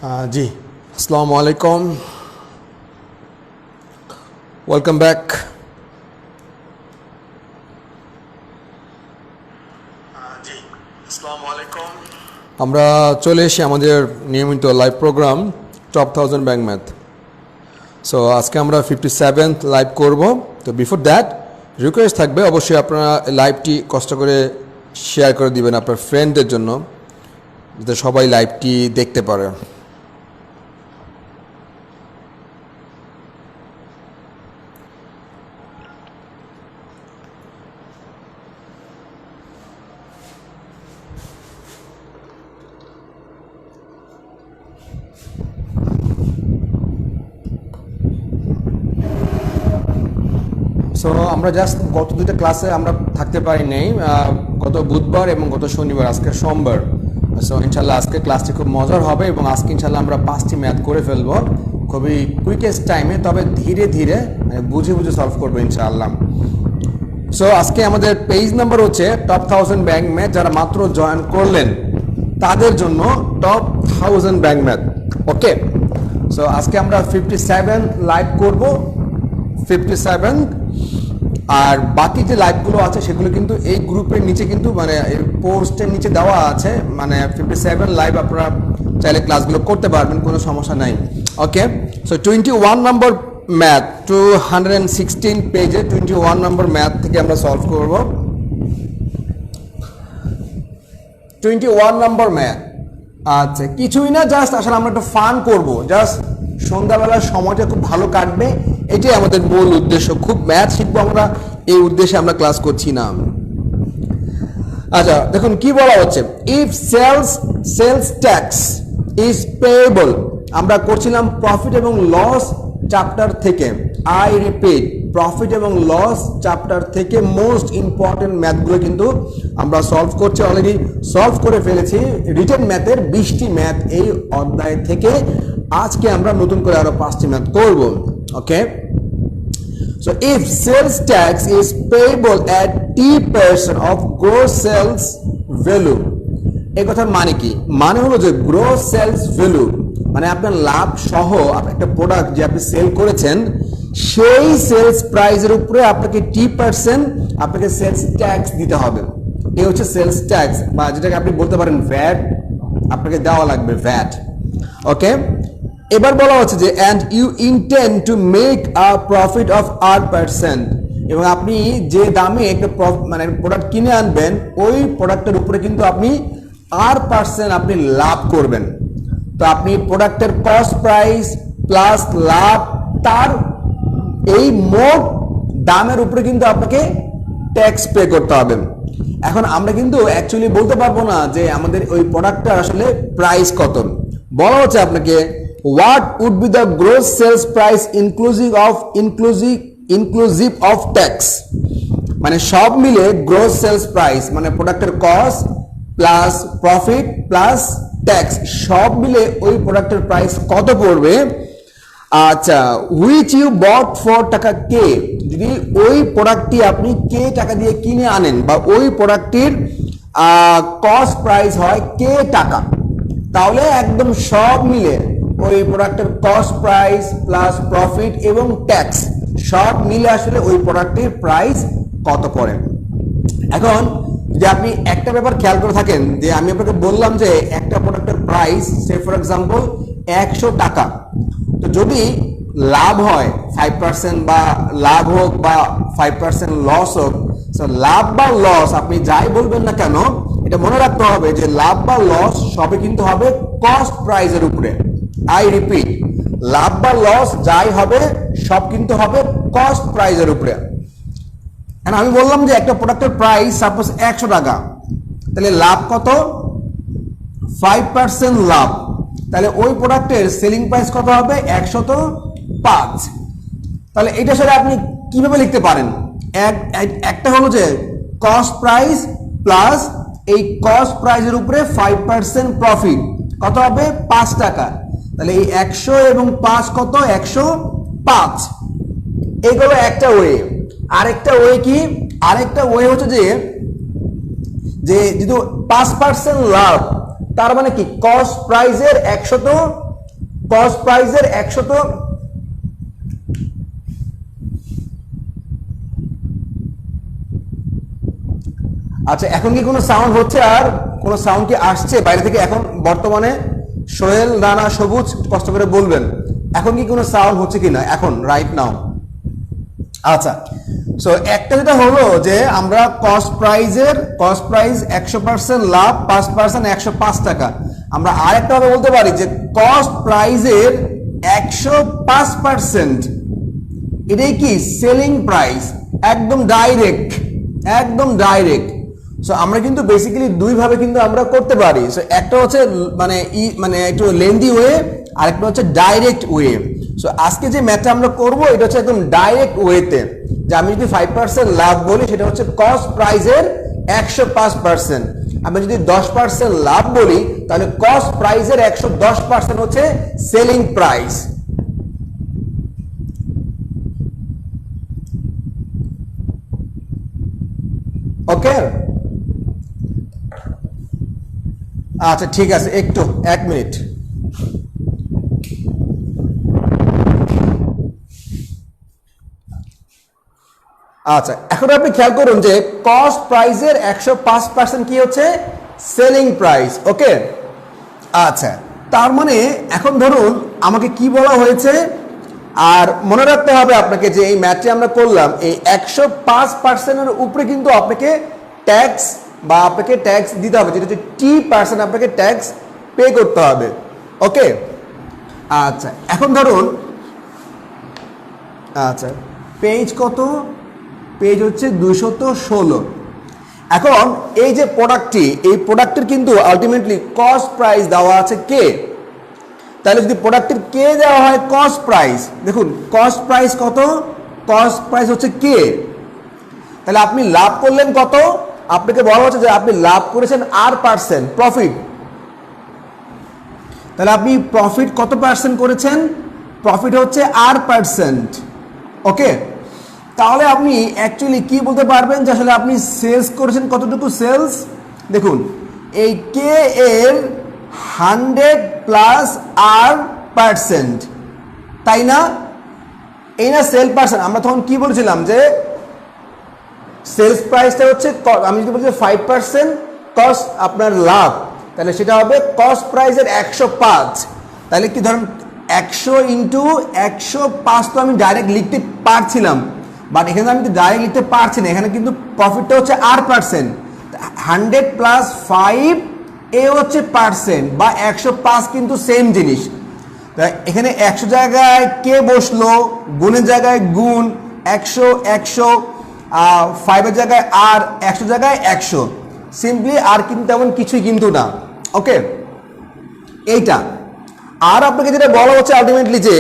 जी अस्सलाम वालेकुम, welcome back. জি আসসালামু আলাইকুম। আমরা চলে এসেছি আমাদের নিয়মিত live program top 1000 bank math. So আজকে আমরা 57th লাইভ করব। তো বিফোর দ্যাট রিকোয়েস্ট থাকবে, অবশ্যই আপনারা লাইভটি কষ্ট করে শেয়ার করে দিবেন আপনার ফ্রেন্ডদের জন্য, যাতে সবাই লাইভটি দেখতে পারে। সো আমরা জাস্ট গত দুইটা ক্লাসে আমরা থাকতে পারি নেই, গত বুধবার এবং গত শনিবার, আজকে সোমবার। সো ইনশাল্লাহ আজকে ক্লাসটি খুব মজার হবে এবং আজকে ইনশাল্লাহ আমরা 5টি ম্যাথ করে ফেলবো খুবই কুইকেস্ট টাইমে, তবে ধীরে ধীরে বুঝে বুঝে সলভ করবো ইনশাআল্লাহ। সো আজকে আমাদের পেজ নাম্বার হচ্ছে টপ 1000 ব্যাংক ম্যাথ। যারা মাত্র জয়েন করলেন তাদের জন্য টপ 1000 ব্যাংক ম্যাথ। ওকে, সো আজকে আমরা 57 লাইভ করব, 57। আর বাকি যে লাইভগুলো আছে সেগুলো কিন্তু এই গ্রুপের নিচে কিন্তু মানে এই পোস্টের নিচে দেওয়া আছে, মানে 57 লাইভ আপনারা চাইলে ক্লাসগুলো করতে পারবেন, কোনো সমস্যা নাই। ওকে, সো 21 নম্বর ম্যাথ 216 পেজে 21 নম্বর ম্যাথ থেকে আমরা সলভ করব। 21 নম্বর ম্যাথ। আচ্ছা, কিছুই না, জাস্ট আসলে আমরা একটু ফান করব, জাস্ট সন্ধ্যাবেলার সময়টা খুব ভালো কাটবে, এটাই আমাদের মূল উদ্দেশ্য। খুব ম্যাথ শিখবো আমরা, এই উদ্দেশ্যে আমরা ক্লাস করছি না। আচ্ছা দেখুন কি বলা হচ্ছে, if sales tax is payable. আমরা করছিলাম প্রফিট এবং লস চ্যাপ্টার থেকে। আই রিপিট, প্রফিট এবং লস চ্যাপ্টার থেকে মোস্ট ইম্পর্টেন্ট ম্যাথগুলো কিন্তু আমরা সলভ করছি, অলরেডি সলভ করে ফেলেছি। রিটেন ম্যাথের 20টি ম্যাথ এই অধ্যায় থেকে আজকে আমরা নতুন করে আরো 5টি ম্যাথ করব। ওকে, so if sales tax is payable at T% of gross sales value, এই কথার মানে কি? মানে হলো যে গ্রোস সেলস ভ্যালু মানে আপনার লাভ সহ একটা প্রোডাক্ট যে আপনি সেল করেছেন সেই সেলস প্রাইসের উপরে আপনাকে T% আপনাকে সেলস ট্যাক্স দিতে হবে। এই হচ্ছে সেলস ট্যাক্স, বা যেটাকে আপনি বলতে পারেন ভ্যাট, আপনাকে দেওয়া লাগবে ভ্যাট। ওকে, এবার বলা হচ্ছে যে and you intend to make a profit of R%, এবং আপনি যে দামে একটা মানে প্রোডাক্ট কিনে আনবেন ওই প্রোডাক্টের উপরে কিন্তু আপনি R% আপনি লাভ করবেন। তো আপনি প্রোডাক্টের কস্ট প্রাইস প্লাস লাভ, তার এই মোট দামের উপরে কিন্তু আপনাকে ট্যাক্স পে করতে হবে। এখন আমরা কিন্তু অ্যাকচুয়ালি বলতে পারবো না যে আমাদের ওই প্রোডাক্টটার আসলে প্রাইস কত। বলা হচ্ছে আপনাকে what would be the gross sales price inclusive of tax, মানে সব মিলে গ্রোস সেলস প্রাইস মানে প্রোডাক্টের cost plus profit plus tax সব মিলে ওই প্রোডাক্টের প্রাইস কত পড়বে। আচ্ছা, which you bought for টাকা কে, যদি ওই প্রোডাক্টটি আপনি কে টাকা দিয়ে কিনে আনেন বা ওই প্রোডাক্টটির কস্ট প্রাইস হয় কে টাকা, তাহলে একদম সব মিলে ওই প্রোডাক্টের কস্ট প্রাইস প্লাস প্রফিট এবং ট্যাক্স সব মিলে আসলে ওই প্রোডাক্টের প্রাইস কত পড়ে। এখন যে আপনি একটা ব্যাপার খেয়াল করে থাকেন, যে আমি আপনাকে বললাম যে একটা প্রোডাক্টের প্রাইস সে ফর এক্সাম্পল 100 টাকা, তো যদি লাভ হয় 5% বা লাভ হোক বা 5% লস হোক, তো লাভ বা লস আপনি যাই বলবেন না কেন এটা মনে রাখতে হবে যে লাভ বা লস সবই কিন্তু হবে কস্ট প্রাইসের উপরে। আই রিপিট, লাভ বা লস যাই হবে সব কিন্তু হবে কস্ট প্রাইসের উপরে। আমি বললাম যে একটা প্রোডাক্টের প্রাইস সাপোজ 100 টাকা, তাহলে লাভ কত? 5% লাভ, তাহলে ওই প্রোডাক্টের সেলিং প্রাইস কত হবে? 105। তাহলে এটা সাথে আপনি কিভাবে লিখতে পারেন? একটা হলো যে কস্ট প্রাইস প্লাস এই কস্ট প্রাইসের উপরে 5% প্রফিট কত হবে? 5 টাকা। তাহলে এই 100 এবং 5 কত? 105। এগুলো একটা ওয়ে। আরেকটা ওয়ে কি? আরেকটা ওয়ে হচ্ছে যে যদি 5% লাভ, তার মানে কি কস্ট প্রাইসের কস্ট প্রাইসের 100 তো আচ্ছা, এখন কি কোনো সাউন্ড হচ্ছে? আর কোনো সাউন্ড কি আসছে বাইরে থেকে এখন বর্তমানে? সোহেল রানা সবুজ কষ্ট করে বলবেন এখন কি কোনো সাউন্ড হচ্ছে কিনা এখন রাইট নাও। আচ্ছা, সো একটা যেটা হলো যে আমরা কস্ট প্রাইস 100% লাভ 5% 105 টাকা। আমরা আরেকটা ভাবে বলতে পারি যে কস্ট প্রাইসের 105% এটাই কি সেলিং প্রাইস, একদম ডাইরেক্ট। সো আমরা কিন্তু বেসিক্যালি দুই ভাবে কিন্তু আমরা করতে পারি। সো একটা হচ্ছে মানে একটু লেন্দি ওয়ে, আরেকটা হচ্ছে ডাইরেক্ট ওয়ে। সো আজকে যে ম্যাথটা আমরা করব এটা হচ্ছে একদম ডাইরেক্ট ওয়েতে, যে আমি যদি 5% লাভ বলি সেটা হচ্ছে কস্ট প্রাইসের 105%। আমি যদি 10% লাভ বলি তাহলে কস্ট প্রাইসের 110% হচ্ছে সেলিং প্রাইস। ওকে, আচ্ছা ঠিক আছে, একটু 1 মিনিট। আচ্ছা, এখন আপনি খেয়াল করুন যে কস্ট প্রাইসের 105% কি হচ্ছে সেলিং প্রাইস। ওকে, আচ্ছা তার মানে এখন ধরুন আমাকে কি বলা হয়েছে, আর মনে রাখতে হবে আপনাকে যে এই ম্যাথটি আমরা করলাম এই 105%-এর উপরে কিন্তু আপনাকে ট্যাক্স দিতে হবে, যেটা হচ্ছে T% আপনাকে ট্যাক্স পে করতে হবে। ওকে, আচ্ছা এখন ধরুন, আচ্ছা পেজ কত? পেজ হচ্ছে 216। এখন এই যে প্রোডাক্টটি, এই প্রোডাক্টের কিন্তু আলটিমেটলি কস্ট প্রাইস দেওয়া আছে কে। তাহলে যদি প্রোডাক্টের কে দেওয়া হয় কস্ট প্রাইস, দেখুন কস্ট প্রাইস কত? কস্ট প্রাইস হচ্ছে কে। তাহলে আপনি লাভ করলেন কত? আপনাকে বলা হচ্ছে যে আপনি লাভ করেছেন R% প্রফিট। তাহলে আপনি প্রফিট কত পার্সেন্ট করেছেন? প্রফিট হচ্ছে R%। ওকে, তাহলে আপনি অ্যাকচুয়ালি কি বলতে পারবেন যে আসলে আপনি সেলস করেছেন কতটুকু সেলস? দেখুন এই কে এর 100+R%, তাই না? এই না সেল পার্সেন্ট। আমরা তখন কি বলছিলাম যে সেলস প্রাইসটা হচ্ছে, আমি যদি বলছি 5% কস্ট আপনার লাভ, তাহলে সেটা হবে কস্ট প্রাইসের 105। তাহলে কি ধরুন 100 ইন্টু 105 তো আমি ডাইরেক্ট লিখতে পারছিলাম, বাট এখানে আমি তো ডাইরেক্ট লিখতে পারছি না। এখানে কিন্তু প্রফিটটা হচ্ছে R%, 100+5 এ হচ্ছে পার্সেন্ট বা 105 কিন্তু সেম জিনিস। এখানে 100 জায়গায় কে বসলো, গুণের জায়গায় গুণ, 100 5-এর জায়গায় আর, 100 জায়গায় 100, সিম্পলি আর কিন্তু তেমন কিছুই কিন্তু না। ওকে, এইটা। আর আপনাকে যেটা বলা হচ্ছে আলটিমেটলি যে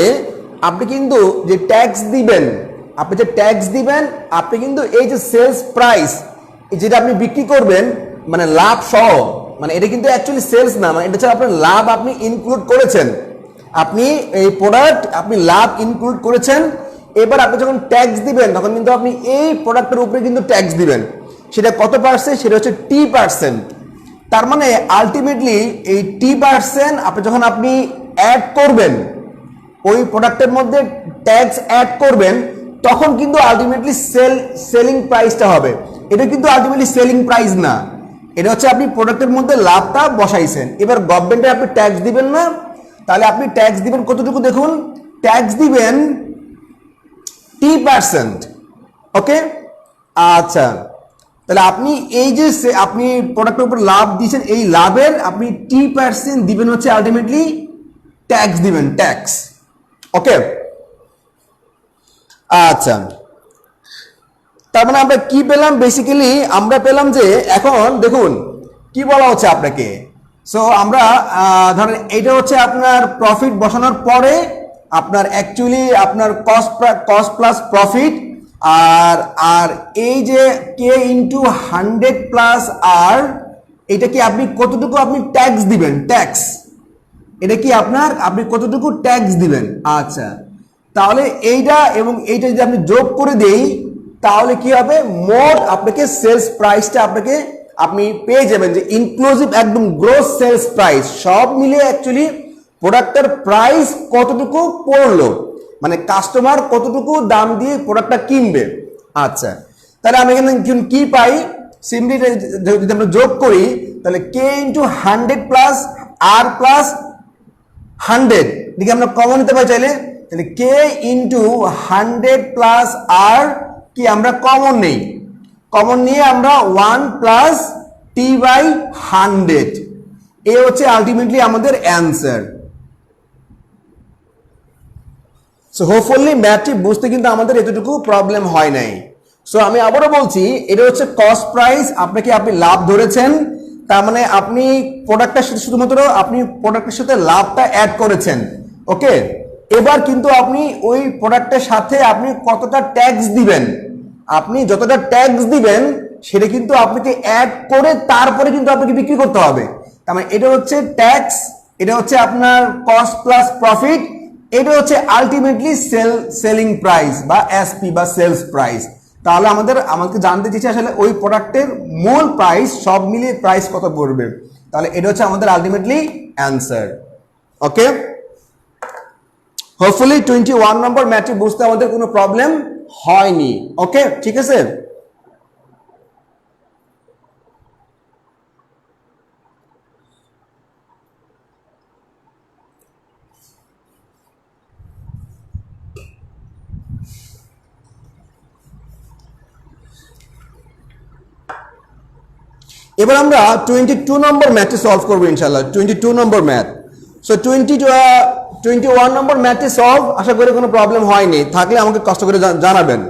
আপনি কিন্তু যে ট্যাক্স দিবেন, আপনি কিন্তু এই যে সেলস প্রাইস যেটা আপনি বিক্রি করবেন মানে লাভ সহ, মানে এটা কিন্তু অ্যাকচুয়ালি সেলস না, মানে এটা হচ্ছে আপনার লাভ আপনি ইনক্লুড করেছেন। আপনি এই প্রোডাক্ট আপনি লাভ ইনক্লুড করেছেন। এবার আপনি যখন ট্যাক্স দিবেন তখন কিন্তু আপনি এই প্রোডাক্টের উপরে কিন্তু ট্যাক্স দিবেন। সেটা কত পার্সেন্ট? সেটা হচ্ছে T%। তার মানে আলটিমেটলি এই T% আপনি যখন আপনি অ্যাড করবেন ওই প্রোডাক্টের মধ্যে ট্যাক্স অ্যাড করবেন, তখন কিন্তু আলটিমেটলি সেলিং প্রাইসটা হবে। এটা কিন্তু আলটিমেটলি সেলিং প্রাইস না, এটা হচ্ছে আপনি প্রোডাক্টের মধ্যে লাভটা বসাইছেন। এবার গভর্নমেন্টে আপনি ট্যাক্স দিবেন না, তাহলে আপনি ট্যাক্স দিবেন কতটুকু? দেখুন ট্যাক্স দিবেন T%। ওকে, আচ্ছা তাহলে আপনি এই যে আপনি প্রোডাক্টের উপর লাভ দিয়েছেন, এই লাভের আপনি T% দিবেন হচ্ছে আলটিমেটলি ট্যাক্স দিবেন, ট্যাক্স। ওকে, আচ্ছা তার মানে আমরা কি পেলাম? বেসিক্যালি আমরা পেলাম যে এখন দেখুন কি বলা হচ্ছে আপনাকে। সো আমরা ধরেন এটা হচ্ছে আপনার প্রফিট বসানোর পরে আপনার অ্যাকচুয়ালি আপনার কস্ট প্লাস প্রফিট, আর এই যে কে ইন্টু 100+R, এটা কি আপনি কতটুকু আপনি ট্যাক্স দিবেন? ট্যাক্স, এটা কি আপনি কতটুকু ট্যাক্স দিবেন? আচ্ছা, তাহলে এইটা এবং এইটা যদি আপনি যোগ করে দেই তাহলে কি হবে? মোট আপনাকে সেলস প্রাইসটা আপনি পেয়ে যাবেন যে ইনক্লুসিভ একদম গ্রোস সেলস প্রাইস সব মিলিয়ে অ্যাকচুয়ালি প্রোডাক্টের প্রাইস কতটুকু পড়লো, মানে কাস্টমার কতটুকু দাম দিয়ে প্রোডাক্টটা কিনবে। আচ্ছা, তাহলে আমি এখানে কি পাই, সিম্পলি যদি আমরা যোগ করি তাহলে কে ইন্টু 100 প্লাস আর প্লাস 100 দিকে আমরা কমন নিতে পারি চাইলে, তাহলে কে ইন্টু 100 প্লাস আর কি আমরা কমন নেই, কমন নিয়ে আমরা 1 প্লাস টি বাই 100, এ হচ্ছে আলটিমেটলি আমাদের অ্যান্সার। সো হোপফুলি ম্যাথটি বুঝতে কিন্তু আমাদের এতটুকু প্রবলেম হয় নাই। সো আমি আবারও বলছি, এটা হচ্ছে কস্ট প্রাইস, আপনি লাভ ধরেছেন, তার মানে আপনি প্রোডাক্টের সাথে শুধুমাত্র আপনি প্রোডাক্টের সাথে লাভটা অ্যাড করেছেন। ওকে, এবার কিন্তু আপনি ওই প্রোডাক্টের সাথে আপনি কতটা ট্যাক্স দিবেন, আপনি যতটা ট্যাক্স দিবেন সেটা কিন্তু আপনাকে অ্যাড করে তারপরে কিন্তু আপনাকে বিক্রি করতে হবে। তার মানে এটা হচ্ছে ট্যাক্স, এটা হচ্ছে আপনার কস্ট প্লাস প্রফিট, এটা হচ্ছে আলটিমেটলি সেলিং প্রাইস বা এসপি বা সেলস প্রাইস। তাহলে আমাকে জানতে চেয়েছে আসলে ওই প্রোডাক্টের মূল প্রাইস সব মিলিয়ে প্রাইস কত পড়বে, তাহলে এটা হচ্ছে আমাদের আলটিমেটলি অ্যান্সার। ওকে, হোপফুলি 21 নম্বর ম্যাথটি বুঝতে আমাদের কোনো প্রবলেম হয়নি। ওকে, ঠিক আছে। এবার আমরা 22 নম্বর ম্যাথটি সলভ করবো ইনশাআল্লাহ, 22 নম্বর ম্যাথ। সো 21 নম্বর ম্যাথটি সলভ, আশা করি কোনো প্রবলেম হয়নি, থাকলে আমাকে কষ্ট করে জানাবেন।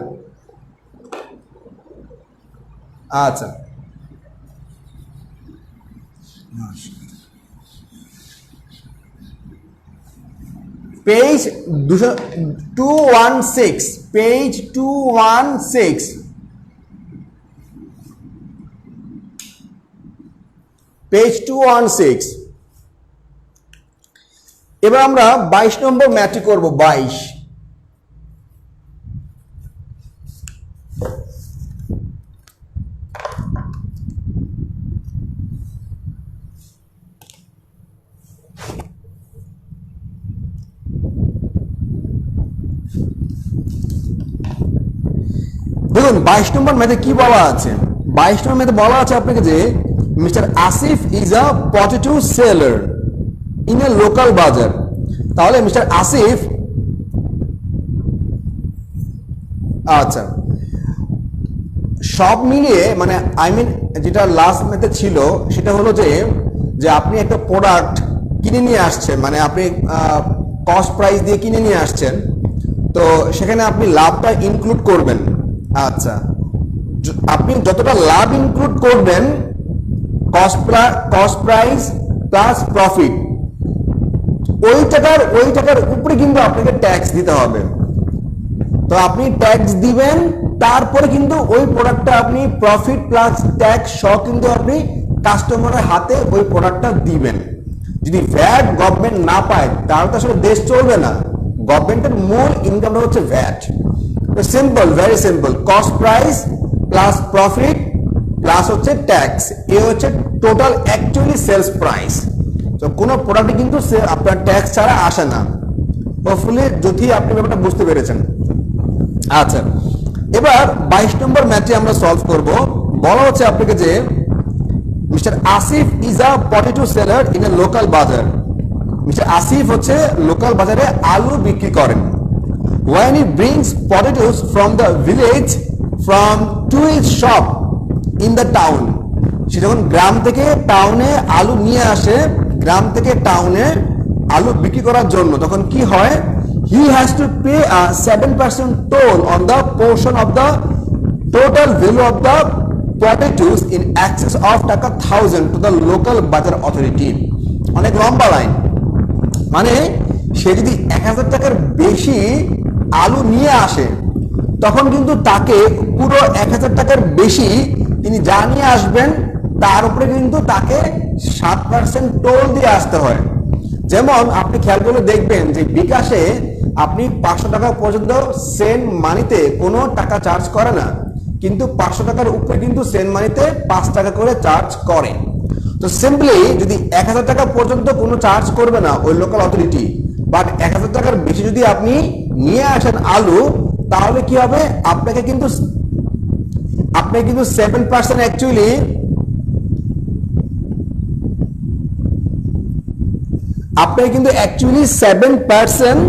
আচ্ছা, পেজ 216, পেজ 216, পেজ 216। এবার আমরা 22 নম্বর ম্যাথটি করব। 22, দেখুন 22 নম্বর ম্যাথে কি বলা আছে, 22 নম্বর ম্যাথে বলা আছে আপনাকে যে mister Asif is a potato seller in a local বাজার। তাহলে মিস্টার আসিফ, আচ্ছা সব মিলিয়ে মানে যেটা লাস্ট ম্যাথে ছিল সেটা হলো যে আপনি একটা প্রোডাক্ট কিনে নিয়ে আসছেন, মানে আপনি কস্ট প্রাইস দিয়ে কিনে নিয়ে আসছেন, তো সেখানে আপনি লাভটা ইনক্লুড করবেন। আচ্ছা, আপনি যতটা লাভ ইনক্লুড করবেন কস্ট প্রাইস প্লাস প্রফিট, ওই টাকার উপরে কিন্তু আপনাকে ট্যাক্স দিতে হবে। তো আপনি ট্যাক্স দিবেন, তারপরে কিন্তু ওই প্রোডাক্টটা আপনি প্রফিট প্লাস ট্যাক্স সহ কিন্তু আপনি কাস্টমারের হাতে ওই প্রোডাক্টটা দিবেন। যদি ভ্যাট গভর্নমেন্ট না পায় তাহলে তো আসলে দেশ চলবে না, গভর্নমেন্টের মূল ইনকামটা হচ্ছে VAT. Simple, very simple, cost price plus profit plus হচ্ছে ট্যাক্স, এ হচ্ছে টোটাল অ্যাকচুয়ালি সেলস প্রাইস। তো কোনো প্রোডাক্টে কিন্তু আপনার ট্যাক্স ছাড়া আসে না। হোপফুলি যদি আপনি ব্যাপারটা বুঝতে পেরেছেন। আচ্ছা, এবার 22 নম্বর ম্যাথটি আমরা সলভ করব। বলা হচ্ছে আপনাকে যে mister Asif is a potato seller in a local বাজার। মিস্টার আসিফ হচ্ছে লোকাল বাজারে আলু বিক্রি করেন। When he brings potatoes from the village to his shop in the town, সে যখন গ্রাম থেকে টাউনে আলু নিয়ে আসে, গ্রাম থেকে টাউনে আলু বিক্রি করার জন্য, তখন কি হয়, he has to pay a 7% toll on the portion of the total value of the potatoes in excess of টাকা 1000 to the local bazar authority। অনেক লম্বা লাইন, মানে সে যদি 1000 টাকার বেশি আলু নিয়ে আসে তখন কিন্তু তাকে পুরো 1000 টাকার বেশি তিনি যা নিয়ে আসবেন তার উপরে কিন্তু তাকে 7% টোল দিয়ে আসতে হয়। যেমন আপনি খেয়াল করে দেখবেন যে বিকাশে আপনি 500 টাকা পর্যন্ত সেন্ড মানিতে কোনো টাকা চার্জ করে না, কিন্তু 500 টাকার উপরে কিন্তু সেন্ড মানিতে 5 টাকা করে চার্জ করে। তো সিম্পলি যদি 1000 টাকা পর্যন্ত কোনো চার্জ করবে না ওই লোকাল অথরিটি, বাট 1000 টাকার বেশি যদি আপনি নিয়ে আসেন আলু, তাহলে কি হবে, আপনাকে কিন্তু 7% অ্যাকচুয়ালি আপনাকে কিন্তু 7%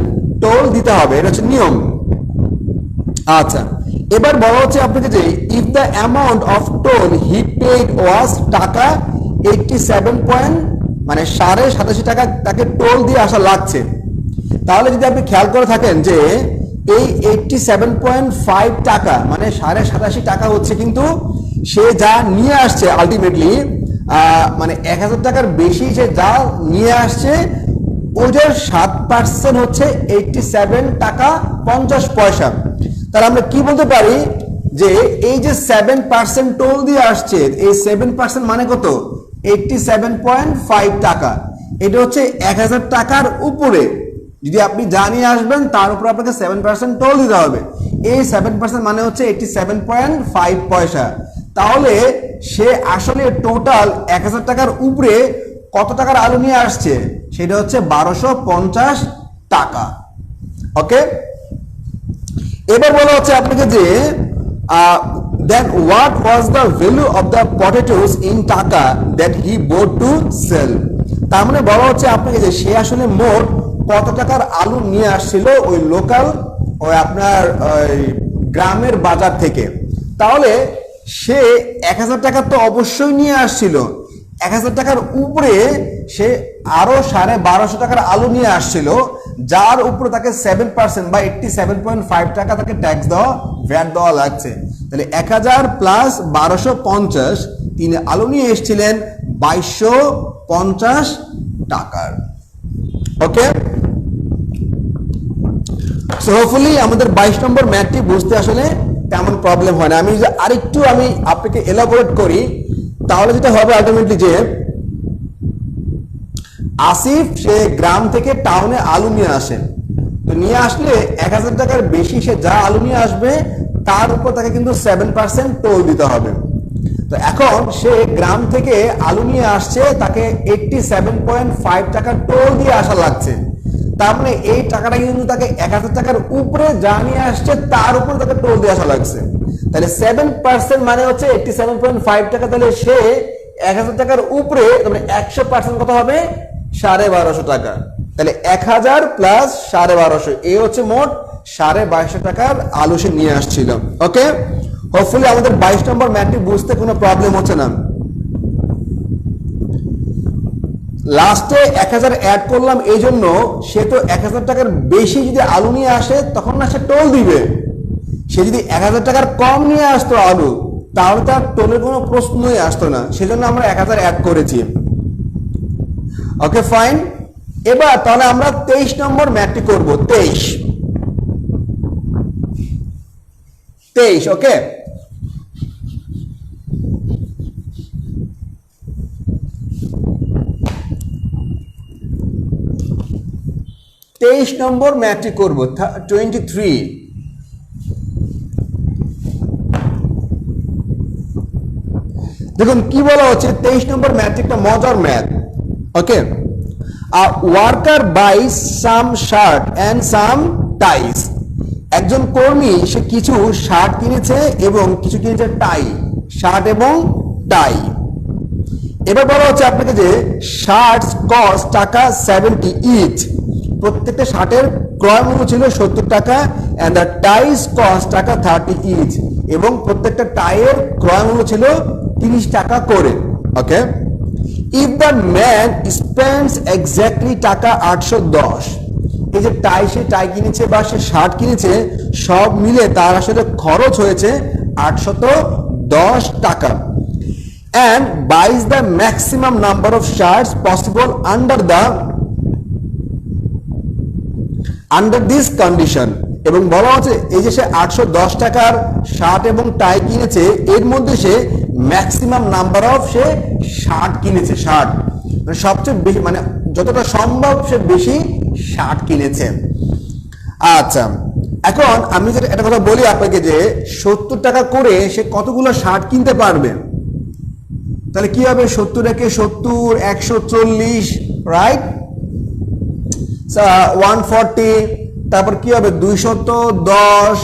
টোল দিতে হবে, এটা হচ্ছে নিয়ম। আচ্ছা, এবার বলা হচ্ছে আপনাকে যে if the amount of toll he paid was টাকা 87 মানে 87.5 টাকা তাকে টোল দিয়ে আসা লাগছে, তাহলে যদি আপনি খেয়াল করে থাকেন যে এই 87.5 টাকা মানে 87.5 টাকা হচ্ছে কিন্তু সে যা নিয়ে আসছে আলটিমেটলি, মানে 1000 টাকার বেশি সে যা নিয়ে আসছে ওটার 7% হচ্ছে 87 টাকা 50 পয়সা। তাহলে আমরা কি বলতে পারি যে এই যে 7% টোল দিয়ে আসছে, এই 7% মানে কত, 87.5 টাকা। এটা হচ্ছে 1000 টাকার উপরে যদি আপনি জানিয়ে আসবেন তার উপর আপনাকে 7% টোল দিতে হবে। এই 7% মানে হচ্ছে 87.5 পয়সা। তাহলে সে আসলে টোটাল 1000 টাকার উপরে কত টাকার আলু নিয়ে আসছে, সেটা হচ্ছে 1250 টাকা। ওকে, এবার বলা হচ্ছে আপনাকে যে then what was the value of the potatoes in টাকা that he bought to sell। তার মানে বলা হচ্ছে আপনাকে যে সে আসলে মোট কত টাকার আলু নিয়ে আসছিল ওই লোকাল ওই আপনার গ্রামের বাজার থেকে। তাহলে সে 1000 টাকা তো অবশ্যই নিয়ে আসছিল, 1000 টাকার উপরে সে আরো 1250 টাকার আলু নিয়ে আসছিল, যার উপরে তাকে 7% বা 87.5 টাকা তাকে ট্যাক্স দেওয়া, ভ্যাট দেওয়া লাগছে। তাহলে 1000 প্লাস 1250 তিনি আলু নিয়ে এসেছিলেন 2250 টাকার। ওকে, সো হোপফুলি আমাদের 22 নম্বর ম্যাথটি বুঝতে আসলে তেমন প্রবলেম হয় না। আমি যদি আরেকটু আপনাকে এলাবোরেট করি, তাহলে যেটা হবে আলটিমেটলি যে আসিফ সে গ্রাম থেকে টাউনে আলু নিয়ে আসে, তো নিয়ে আসলে 1000 টাকার বেশি সে যা আলু নিয়ে আসবে তার উপর তাকে কিন্তু 7% টোল দিতে হবে। তো এখন সে গ্রাম থেকে আলু নিয়ে আসছে, তাকে 87.5 টাকা টোল দিয়ে আসা লাগছে। তার মানে এই টাকাটা কিন্তু তাকে 1000 টাকার উপরে যা নিয়ে আসছে তার উপর তাকে টোল দিয়ে আসা লাগছে। তাহলে 7% মানে হচ্ছে 87.5 টাকা। তাহলে সে 1000 টাকার উপরে, মানে 100% কত হবে, 1250 টাকা। তাহলে 1000 প্লাস 1250, এই হচ্ছে মোট 2250 টাকার আলু সে নিয়ে আসছিল। ওকে, হোপফুলি আমাদের 22 নম্বর ম্যাথটি বুঝতে কোনো প্রবলেম হচ্ছে না। লাস্টে 1000 অ্যাড করলাম এই জন্য, সে তো 1000 টাকার বেশি যদি আলু নিয়ে আসে তখন না সে টোল দিবে। সে যদি 1000 টাকার কম নিয়ে আসতো আলু, তাহলে তার টোলের কোনো প্রশ্নই আসতো না, সেজন্য আমরা 1000 অ্যাড করেছি। ওকে ফাইন, এবার তাহলে আমরা 23 নম্বর ম্যাথটি করব। 23 ওকে, 23 নম্বর ম্যাথটি করব। 23 দেখুন কি বলা হচ্ছে। 23 নম্বর ম্যাথ একটা মজার math. Okay, a worker buys some shirt and some ties। একজন কর্মী সে কিছু শার্ট কিনেছে এবং কিছু কিনেছে টাই, শার্ট এবং টাই। এবার বলা হচ্ছে আপনাকে যে শার্টস কস্ট টাকা 70 ইচ, প্রত্যেকটা শার্টের ক্রয় মূল্য ছিল 70 টাকা, এন্ড দ্য টাইস কস্ট টাকা 30 ইচ, এবং প্রত্যেকটা টাইয়ের ক্রয় মূল্য ছিল 30 টাকা করে। Okay, if the man spends exactly টাকা 810, এই যে টাই সে টাই কিনেছে বা সে শার্ট কিনেছে সব মিলে তার আসলে খরচ হয়েছে 810 টাকা, and buys the maximum number of shirts possible under this condition। এবং বলা হচ্ছে এই যে সে 810 টাকার শার্ট এবং টাই কিনেছে, এর মধ্যে সে ম্যাক্সিমাম নাম্বার অফ সে শার্ট কিনেছে, শার্ট মানে সবচেয়ে বেশি, মানে যতটা সম্ভব সে বেশি শার্ট কিনেছে। আচ্ছা, এখন আমি যেটা একটা কথা বলি আপনাকে যে 70 টাকা করে সে কতগুলো শার্ট কিনতে পারবে। তাহলে কি হবে 70 একে 70, 140, রাইট? 140, তারপর কি হবে 210,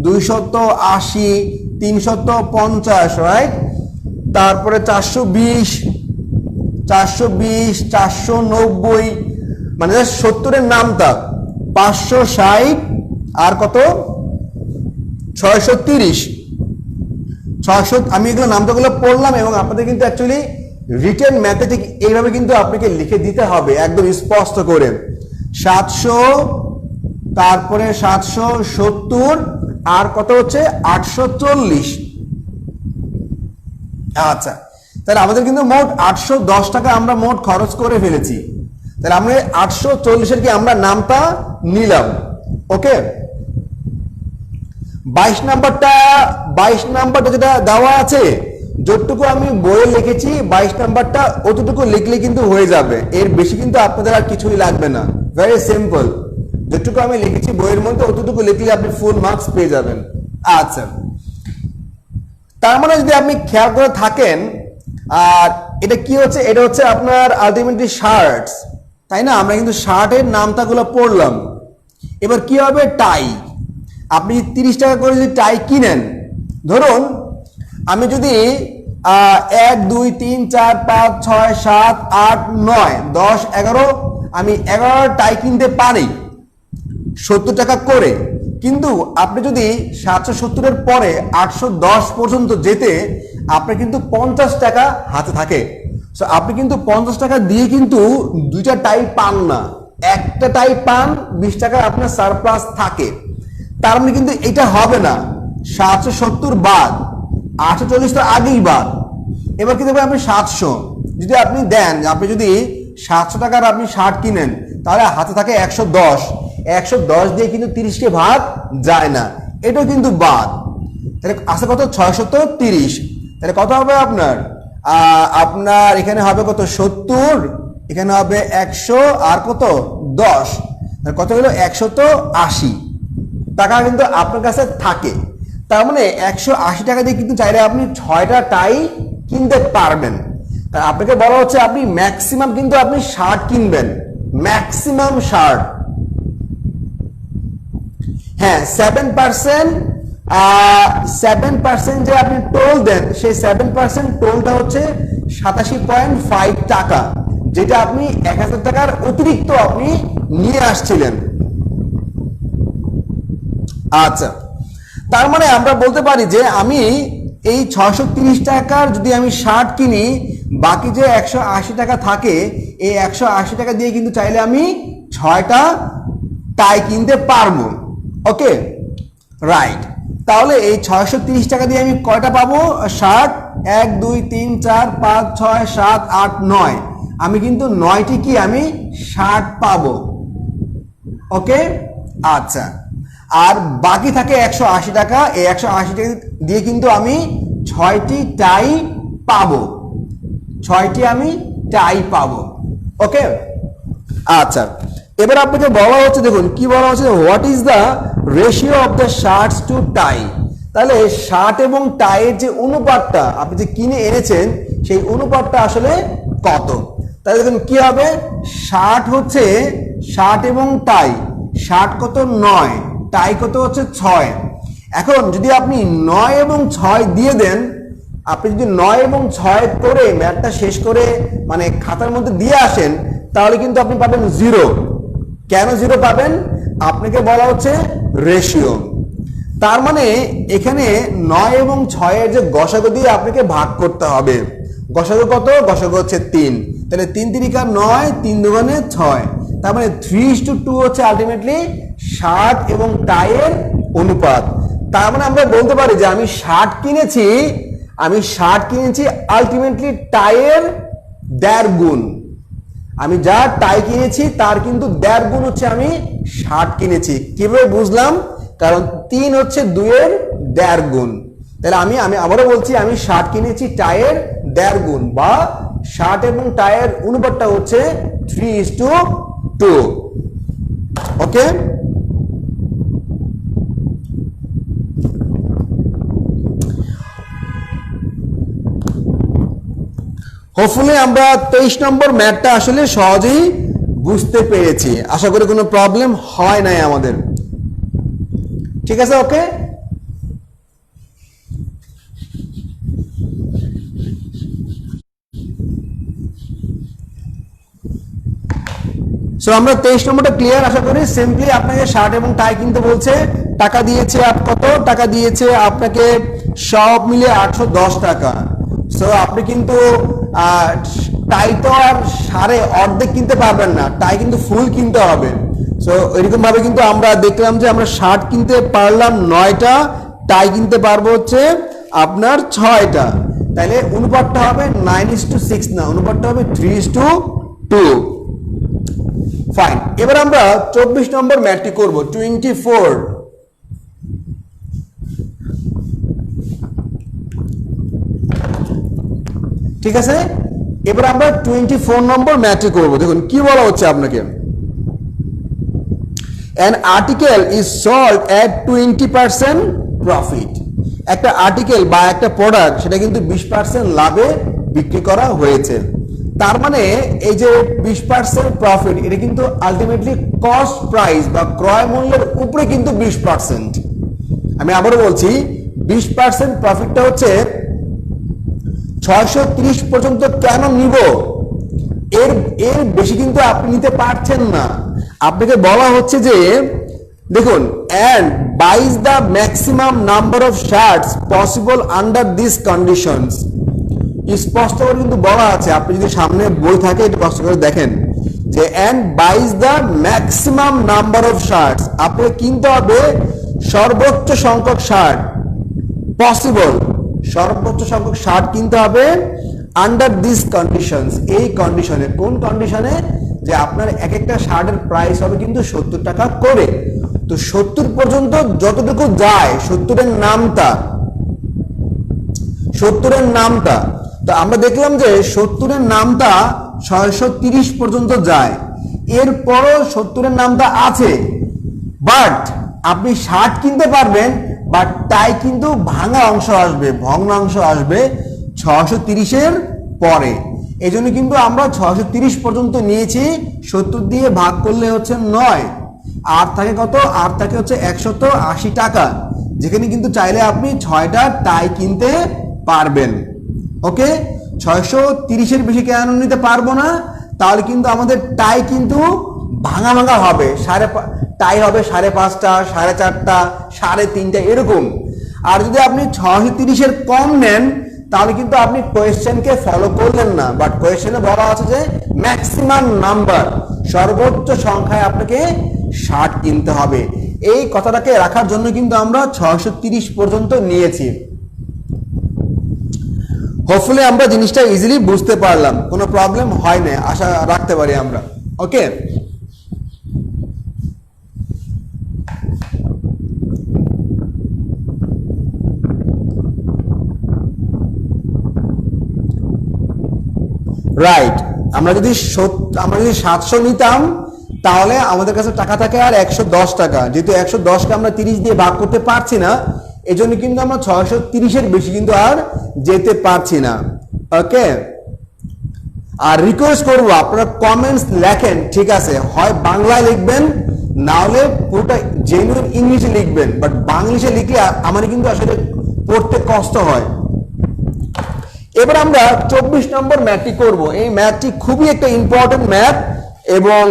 280, 350, রাইট? তারপরে 420, 490, মানে 70-এর নামটা 560 আর কত 630, 600। আমি এগুলো নামটাগুলো পড়লাম এবং আপনাদের কিন্তু অ্যাকচুয়ালি রিটেন ম্যাথে ঠিক এইভাবে কিন্তু আপনাকে লিখে দিতে হবে একদম স্পষ্ট করে। 700, তারপরে 770 আর কত হচ্ছে 840। আচ্ছা, তাহলে আমাদের কিন্তু মোট 810 টাকা আমরা মোট খরচ করে ফেলেছি। তাহলে আমরা 840-এর কি আমরা নামটা নিলাম। ওকে, 22 নাম্বারটা যেটা দেওয়া আছে, যতটুকু আমি বইয়ে লিখেছি 22 নাম্বারটা অতটুকু লিখলে কিন্তু হয়ে যাবে, এর বেশি কিন্তু আপনাদের আর কিছুই লাগবে না। ভেরি সিম্পল, যতটুকু আমি লিখেছি বইয়ের মধ্যে অতটুকু লিখলে আপনি ফুল মার্কস পেয়ে যাবেন। আচ্ছা, তার মানে যদি আপনি খেয়াল করে থাকেন, আর এটা কি হচ্ছে, এটা হচ্ছে আপনার আলটিমেটলি শার্টস, তাই না? আমরা কিন্তু শার্টের নামটাগুলো পড়লাম। এবার কি হবে টাই। আপনি 30 টাকা করে যদি টাই কিনেন, ধরুন আমি যদি 1 2 3 4 5 6 7 8 9 10 11, আমি 11 টাই কিনতে পারি 70 টাকা করে, কিন্তু আপনি যদি 770-এর পরে 810 পর্যন্ত যেতে আপনার কিন্তু 50 টাকা হাতে থাকে। সো আপনি কিন্তু 50 টাকা দিয়ে কিন্তু দুইটা টাই পান না, একটা টাই পান, 20 টাকা আপনার সারপ্লাস থাকে। তার মানে কিন্তু এটা হবে না, 770 বাদ, 840 তো আগেই বাদ। এবার কি দেবেন আপনি 700, যদি আপনি দেন, আপনি যদি 700 টাকার আপনি শার্ট কিনেন, তাহলে হাতে থাকে 110, 110 দিয়ে কিন্তু 30-কে ভাগ যায় না, এটাও কিন্তু বাদ। তাহলে আসে কত 630, তাহলে কত হবে আপনার আপনার এখানে হবে কত 70, এখানে হবে 100 আর কত 10, কত হলো 180 টাকা কিন্তু আপনার কাছে থাকে। তার মানে 180 টাকা দিয়ে কিন্তু চাইলে আপনি 6টা টাই কিনতে পারবেন। তাই আপনাকে বলা হচ্ছে আপনি ম্যাক্সিমাম কিন্তু আপনি শার্ট কিনবেন, ম্যাক্সিমাম শার্ট। হ্যাঁ, 7% যে আপনি টোল দেন, সেই 7% টোলটা হচ্ছে 87.5 টাকা, যেটা আপনি 1000 টাকার অতিরিক্ত আপনি নিয়ে আসছিলেন। আচ্ছা, তার মানে আমরা বলতে পারি যে আমি এই 630 টাকার যদি আমি শার্ট কিনি, বাকি যে 180 টাকা থাকে, এই 180 টাকা দিয়ে কিন্তু চাইলে আমি 6টা টাই কিনতে পারবো। ওকে, রাইট। তাহলে এই 630 টাকা দিয়ে আমি কয়টা পাবো শার্ট? 1 2 3 4 5 6 7 8 9, আমি কিন্তু 9টি কি আমি শার্ট পাবো। ওকে, আচ্ছা, আর বাকি থাকে 180 টাকা, এই 180 টাকা দিয়ে কিন্তু আমি 6টি টাই পাবো, 6টি আমি টাই পাবো। ওকে, আচ্ছা, এবার আপনাকে বলা হচ্ছে, দেখুন কি বলা হচ্ছে, what is the ratio of the shirts to tie. তাহলে শার্ট এবং টাইয়ের যে অনুপাতটা আপনি যে কিনে এনেছেন, সেই অনুপাতটা আসলে কত। তাহলে দেখুন কি হবে, শার্ট এবং টাই, শার্ট কত 9, টাই কত হচ্ছে 6। এখন যদি আপনি 9 এবং 6 দিয়ে দেন, আপনি যদি 9 এবং 6 করে ম্যাথটা শেষ করে মানে খাতার মধ্যে দিয়ে আসেন, তাহলে কিন্তু আপনি পাবেন 0। কেন 0 পাবেন? আপনাকে বলা হচ্ছে রেশিও। তার মানে এখানে 9 এবং 6-এর যে গসাগু দিয়ে আপনাকে ভাগ করতে হবে। গসাগু কত? গসাগু হচ্ছে 3। তাহলে 3 3 9, 3 2 6। তার মানে 3:2 হচ্ছে আলটিমেটলি শার্ট এবং টাইয়ের অনুপাত। তার মানে আমরা বলতে পারি যে আমি শার্ট কিনেছি আলটিমেটলি টাইয়ের 1.5 গুণ। আমি যা টাই কিনেছি তার কিন্তু 1.5 গুণ হচ্ছে আমি শার্ট কিনেছি। কিভাবে বুঝলাম? কারণ 3 হচ্ছে 2-এর 1.5 গুণ। তাহলে আমি আবারও বলছি, আমি শার্ট কিনেছি টাইয়ের 1.5 গুণ, বা শার্ট এবং টাইয়ের অনুপাতটা হচ্ছে 3:2। ওকে, হোপফুলি আমরা 23 নম্বর ম্যাথটা আসলে সহজেই বুঝতে পেরেছি, আশা করি কোনো প্রবলেম হয় নাই আমাদের। ঠিক আছে, ওকে। সো আমরা 23 নম্বরটা ক্লিয়ার আশা করি। সিম্পলি আপনাকে শার্ট এবং টাই কিনতে বলছে, টাকা দিয়েছে কত টাকা দিয়েছে আপনাকে, সব মিলে 810 টাকা। সো আপনি কিন্তু টাই তো আর সাড়ে অর্ধেক কিনতে পারবেন না, টাই কিন্তু ফুল কিনতে হবে। সো এরকম ভাবে কিন্তু আমরা দেখলাম যে আমরা শার্ট কিনতে পারলাম 9টা, টাই কিনতে পারবো হচ্ছে আপনার 6টা। তাহলে অনুপাতটা হবে 9:6 না, অনুপাতটা হবে 3:2। ফাইন। এবার আমরা 24 নম্বর ম্যাথটি করব, 24। ঠিক আছে, এবার আমরা 24 নম্বর ম্যাথটি করব। দেখুন কি বলা হচ্ছে আপনাকে, an article is sold at 20% profit। একটা আর্টিকেল বা একটা প্রোডাক্ট সেটা কিন্তু 20% লাভে বিক্রি করা হয়েছে। তার মানে এই যে 20% প্রফিট, এটা কিন্তু আলটিমেটলি কস্ট প্রাইস বা ক্রয় মূল্যের উপরে কিন্তু 20%। আমি আবারও বলছি, 20% প্রফিটটা হচ্ছে 630 পর্যন্ত কেন নিব, এর বেশি কিন্তু আপনি নিতে পারছেন না। আপনাকে বলা হচ্ছে যে দেখুন, and buys the maximum number of shirts possible under these conditions। স্পষ্ট করে কিন্তু বলা আছে, আপনি যদি সামনে বই থাকে একটু কষ্ট করে দেখেন যে and buys the maximum number of shirts, আপনাকে কিনতে হবে সর্বোচ্চ সংখ্যক শার্ট, পসিবল সর্বোচ্চ সংখ্যক শার্ট কিনতে হবে আন্ডার দিস কন্ডিশনস। এই কন্ডিশনে, কোন কন্ডিশনে, যে আপনার এক একটা শার্টের প্রাইস হবে কিন্তু 70 টাকা করে। তো 70 পর্যন্ত যতটুকু যায়, 70-এর নামটা, তো আমরা দেখলাম যে 70-এর নামটা 630 পর্যন্ত যায়, এরপরও 70-এর নামটা আছে, বাট আপনি শার্ট কিনতে পারবেন, বাট টাই কিন্তু ভাঙা অংশ আসবে, ভগ্নাংশ আসবে 630-এর পরে। এই জন্য কিন্তু আমরা 630 পর্যন্ত নিয়েছি, 70 দিয়ে ভাগ করলে হচ্ছে 9, আর থাকে কত, আর থাকে হচ্ছে 180 টাকা, যেখানে কিন্তু চাইলে আপনি 6টা টাই কিনতে পারবেন। ওকে, 630-এর বেশি কেন নিতে পারবো না, তাহলে কিন্তু আমাদের টাই কিন্তু ভাঙা হবে, টাই হবে 5.5টা, 4.5টা, 3.5টা এরকম। আর যদি আপনি 630-এর কম নেন তাহলে কিন্তু আপনি কোয়েশ্চেনকে ফলো করলেন না, বাট কোয়েশ্চেনে বলা আছে যে ম্যাক্সিমাম নাম্বার, সর্বোচ্চ সংখ্যায় আপনাকে শার্ট কিনতে হবে। এই কথাটাকে রাখার জন্য কিন্তু আমরা 630 পর্যন্ত নিয়েছি। হোপফুলি আমরা জিনিসটা ইজিলি বুঝতে পারলাম, কোনো প্রবলেম হয় না আশা রাখতে পারি আমরা। ওকে, রাইট। আমরা যদি 700 নিতাম তাহলে আমাদের কাছে টাকা থাকে আর 110 টাকা, যেহেতু 110কে আমরা 30 দিয়ে ভাগ করতে পারছি না, এই জন্য কিন্তু আমরা 630-এর বেশি কিন্তু আর যেতে পারছি না। ওকে, আর রিকোয়েস্ট করবো আপনারা কমেন্টস লেখেন, ঠিক আছে, হয় বাংলায় লিখবেন, না হলে পুরোটা জেনুইন ইংলিশে লিখবেন, বাট বাংলিশে লিখলে আমার কিন্তু আসলে পড়তে কষ্ট হয়। এবার আমরা 24 নম্বর ম্যাথটি করব। এই ম্যাথটি খুবই একটা ইম্পর্টেন্ট ম্যাথ এবং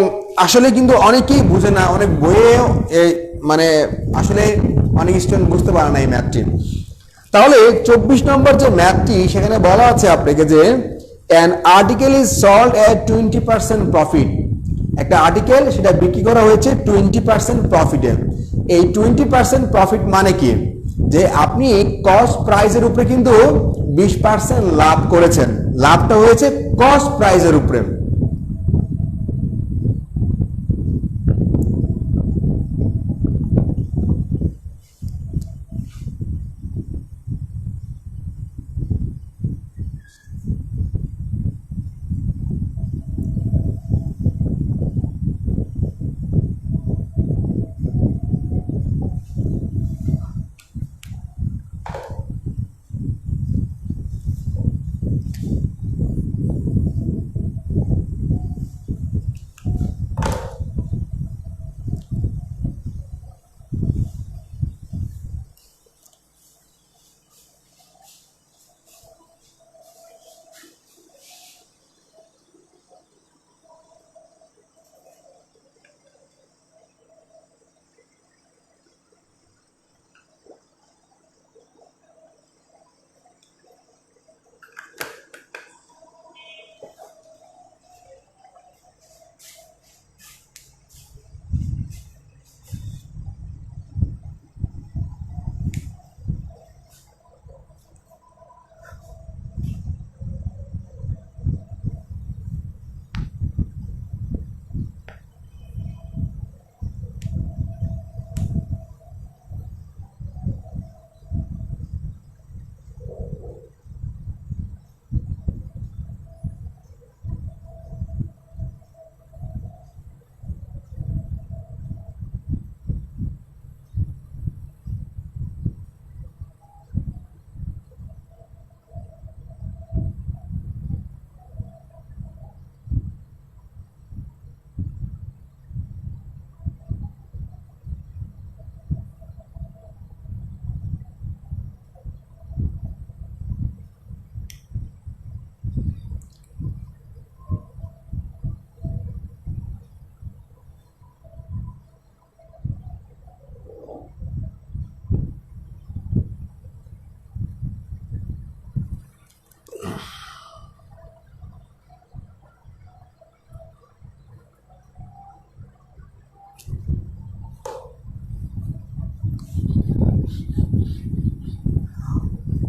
আসলে কিন্তু অনেকেই বুঝে না, অনেক বইয়ে মানে আসলে অনেক স্টুডেন্ট বুঝতে পারে না এই ম্যাথটি। তাহলে 24 নম্বর যে ম্যাথটি, সেখানে বলা আছে আপনাকে যে an article is sold at 20% profit। একটা আর্টিকেল সেটা বিক্রি করা হয়েছে 20% প্রফিটে। এই 20% প্রফিট মানে কি, যে আপনি কস্ট প্রাইসের উপরে কিন্তু 20% লাভ করেছেন, লাভটা হয়েছে কস্ট প্রাইসের উপরে।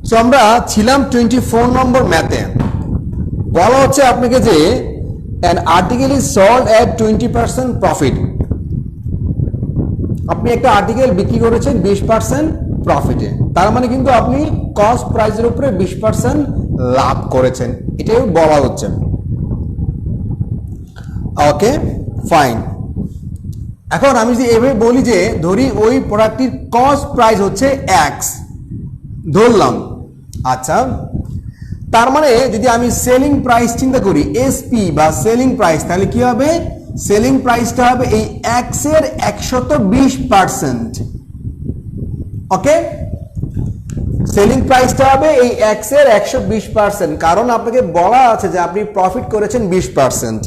সো আমরা ছিলাম 24 নম্বর ম্যাথে। বলা হচ্ছে আপনাকে যে an article is sold at 20% profit। আপনি একটা আর্টিকেল বিক্রি করেছেন 20% প্রফিটে, তার মানে কিন্তু আপনি কস্ট প্রাইসের উপরে 20% লাভ করেছেন, এটাই বলা হচ্ছে। Okay fine. এখন আমি যদি এভাবে বলি যে ধরি ওই প্রোডাক্টটির কস্ট প্রাইস হচ্ছে এক্স ধরলাম, আচ্ছা তার মানে যদি আমি সেলিং প্রাইস চিন্তা করি এসপি বা সেলিং প্রাইস, তাহলে কি হবে? সেলিং প্রাইসটা হবে এই এক্স এর 120%। ওকে, সেলিং প্রাইসটা হবে এই এক্স এর 120%, কারণ আপনাকে বলা আছে যে আপনি প্রফিট করেছেন 20%।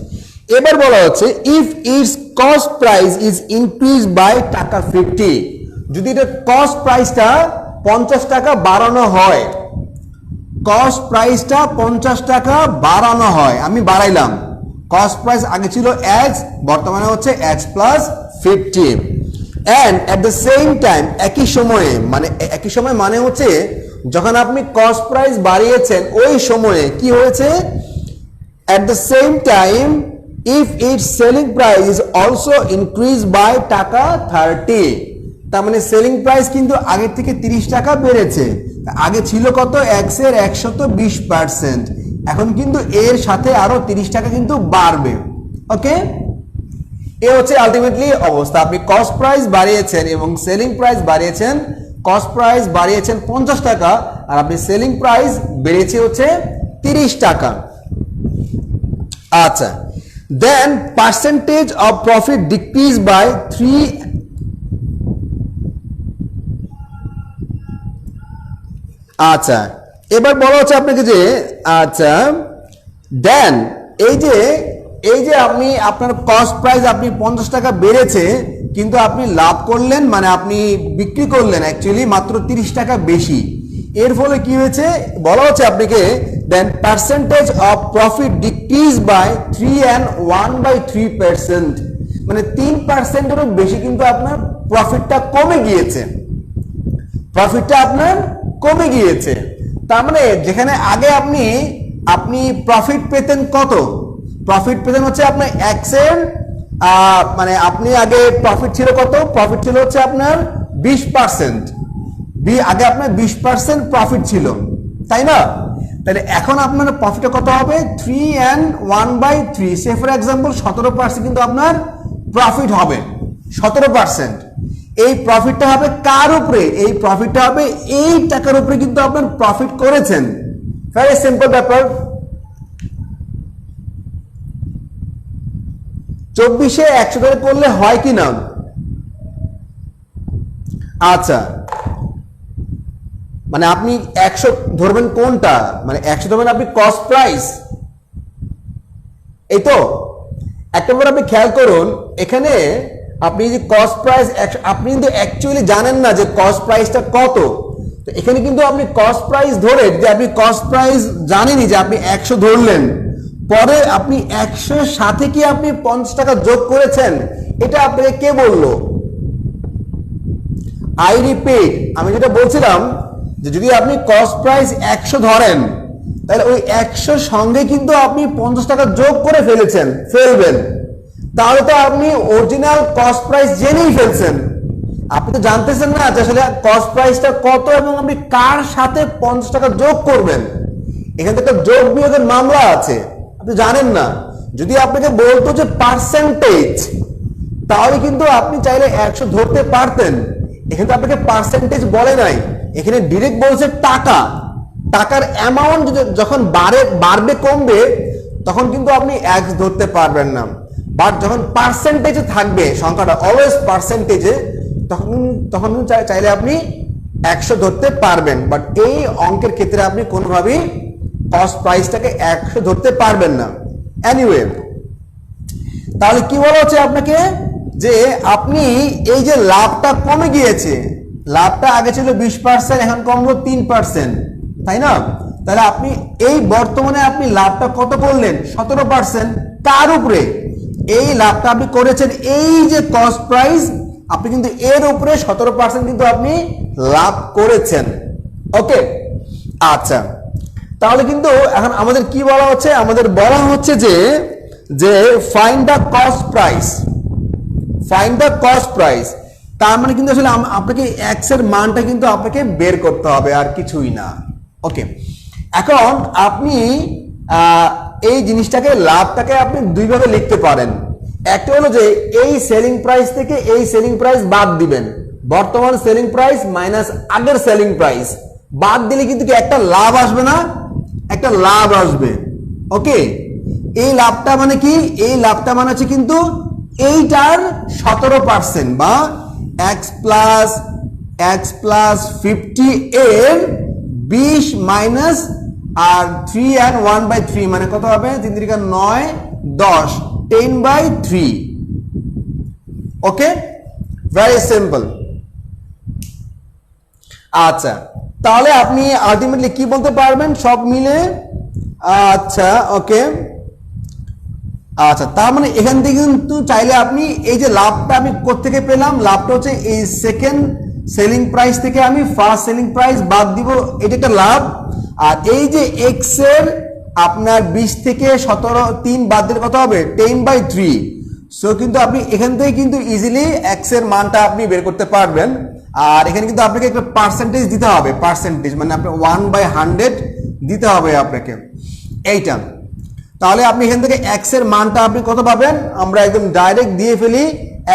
এবার বলা হচ্ছে if it's cost price is increase by টাকা 50, যদি এটা কস্ট প্রাইসটা 50 টাকা বাড়ানো হয়, কস্ট প্রাইসটা 50 টাকা বাড়ানো হয়, আমি বাড়াইলাম, কস্ট প্রাইস আগে ছিল এক্স, বর্তমানে হচ্ছে X plus 50, and at the same time একই সময়ে, মানে একই সময় মানে হচ্ছে যখন আপনি কস্ট প্রাইস বাড়িয়েছেন ওই সময়ে কি হয়েছে? At the same time if it's selling price is also increase by টাকা 30, তার মানে সেলিং প্রাইস কিন্তু আগের থেকে 30 টাকা বেড়েছে। আগে ছিল কত? এক্স এর 120%, এখন কিন্তু এর সাথে আরো 30 টাকা কিন্তু বাড়বে। ওকে, এ হচ্ছে আলটিমেটলি অবস্থা। আপনি কস্ট প্রাইস বাড়িয়েছেন এবং সেলিং প্রাইস বাড়িয়েছেন, কস্ট প্রাইস বাড়িয়েছেন 50 টাকা আর আপনি সেলিং প্রাইস বেড়েছে হচ্ছে 30 টাকা। আচ্ছা, then percentage of profit decrease by 3। আচ্ছা, এবার বলা হচ্ছে আপনাকে যে আচ্ছা দেন এই যে আপনি আপনার কস্ট প্রাইস আপনি 50 টাকা বেড়েছে কিন্তু আপনি লাভ করলেন, মানে আপনি বিক্রি করলেন অ্যাকচুয়ালি মাত্র 30 টাকা বেশি। এর ফলে কি হয়েছে বলা হচ্ছে আপনাকে then percentage of profit decrease by 3 and 1/3%, মানে 3%-এরও বেশি কিন্তু আপনার প্রফিটটা কমে গিয়েছে, প্রফিটটা আপনার কমে গিয়েছে। তার মানে যেখানে আগে আপনি প্রফিট পেতেন কত? প্রফিট পেতেন হচ্ছে আপনার এক্স এর মানে আপনি আগে প্রফিট ছিল কত? প্রফিট ছিল হচ্ছে আপনার 20%, আগে আপনার 20% প্রফিট ছিল, তাই না? তাহলে এখন আপনার প্রফিটটা কত হবে? 3 and 1/3, সে ফর এক্সাম্পল 17% কিন্তু আপনার প্রফিট হবে, 17%। এই প্রফিটটা হবে কার উপরে? এই প্রফিটটা হবে এই টাকার উপরে কিন্তু আপনার প্রফিট করেছেন। ভেরি সিম্পল ব্যাপার। 24-এ 100 ধরে করলে হয় কি না? আচ্ছা, মানে আপনি 100 ধরবেন কোনটা? মানে 100 ধরবেন আপনি কস্ট প্রাইস, এই তো। একটা ব্যাপার আপনি খেয়াল করুন, এখানে আপনি যে কস্ট প্রাইস আপনি কিন্তু অ্যাকচুয়ালি জানেন না যে কস্ট প্রাইসটা কত। তো এখানে কিন্তু আপনি কস্ট প্রাইস ধরে, যে আপনি কস্ট প্রাইস জানেনই যে আপনি 100 ধরলেন, পরে আপনি 100 এর সাথে কি আপনি 50 টাকা যোগ করেছেন, এটা আপনাকে কে বললো? আই রিপিট, আমি যেটা বলছিলাম যে যদি আপনি কস্ট প্রাইস 100 ধরেন তাহলে ওই 100 সঙ্গে কিন্তু আপনি 50 টাকা যোগ করে ফেলবেন, তাহলে তো আপনি অরিজিনাল কস্ট প্রাইস জেনেই ফেলছেন। আপনি তো জানতেছেন না যে আসলে কস্ট প্রাইসটা কত এবং আপনি কার সাথে 50 টাকা যোগ করবেন। এখানে তো একটা যোগ বিয়োগের মামলা আছে, আপনি জানেন না। যদি আপনাকে বলতো যে পার্সেন্টেজ, তাহলে কিন্তু আপনি চাইলে 100 ধরতে পারতেন। এখানে তো আপনাকে পার্সেন্টেজ বলে নাই, এখানে ডিরেক্ট বলছে টাকা। টাকার অ্যামাউন্ট যখন বাড়বে কমবে তখন কিন্তু আপনি এক্স ধরতে পারবেন না, বাট যখন পার্সেন্টেজে থাকবে সংখ্যাটা অলওয়েজ পার্সেন্টেজে, তখন চাইলে আপনি 100 ধরতে পারবেন। বাট এই অঙ্কের ক্ষেত্রে আপনি কোনোভাবেই কস্ট প্রাইসটাকে 100 ধরতে পারবেন না। এনিওয়ে, তাহলে কি বলা হচ্ছে আপনাকে যে আপনি এই যে লাভটা কমে গিয়েছে, লাভটা আগে ছিল 20%, এখন কমলো 3%, তাই না? তাহলে আপনি এই বর্তমানে আপনি লাভটা কত করলেন? 17%। তার উপরে এই লাভটা আপনি করেছেন এই যে কস্ট প্রাইস, আপনি কিন্তু এর উপরে 17% কিন্তু আপনি লাভ করেছেন। ওকে, আচ্ছা, তাহলে কিন্তু এখন আমাদের কি বলা হচ্ছে, আমাদের বলা হচ্ছে যে যে find the cost price, find the cost price. তার মানে কিন্তু আসলে আপনাকে এক্স এর মানটা কিন্তু আপনাকে বের করতে হবে, আর কিছুই না। ওকে, এখন আপনি এই জিনিসটাকে, লাভটাকে আপনি দুইভাবে লিখতে পারেন। একটা হলো যে এই সেলিং প্রাইস থেকে এই সেলিং প্রাইস বাদ দিবেন, বর্তমান সেলিং প্রাইস মাইনাস আগের সেলিং প্রাইস বাদ দিলে কিন্তু কি একটা লাভ আসবে না, একটা লাভ আসবে। ওকে, এই লাভটা মানে কি, এই লাভটা মানে হচ্ছে কিন্তু এইটার 17% বা x প্লাস 50 এর 20 মাইনাস আর 3 and 1/3 মানে কত হবে, 3 3 9 10 10/3। ওকে, ভেরি সিম্পল। আচ্ছা, তাহলে আপনি আলটিমেটলি কি বলতে পারবেন সব মিলে? আচ্ছা, ওকে, আচ্ছা, তার মানে এখান থেকে কিন্তু চাইলে আপনি এই যে লাভটা আমি কোত্থেকে পেলাম, লাভটা হচ্ছে এই সেকেন্ড সেলিং প্রাইস থেকে আমি ফার্স্ট সেলিং প্রাইস বাদ দিব, এটা একটা লাভ। আর এই যে এক্স এর আপনার 20 থেকে 17 3 বাদ দিলে কত হবে, 10/3। সো কিন্তু আপনি এখান থেকে কিন্তু ইজিলি এক্স এর মানটা আপনি বের করতে পারবেন। আর এখানে কিন্তু আপনাকে একটা পার্সেন্টেজ দিতে হবে, পার্সেন্টেজ মানে আপনার 1/100 দিতে হবে আপনাকে এইটা। তাহলে আপনি এখান থেকে এক্স এর মানটা আপনি কত পাবেন, আমরা একদম ডাইরেক্ট দিয়ে ফেলি,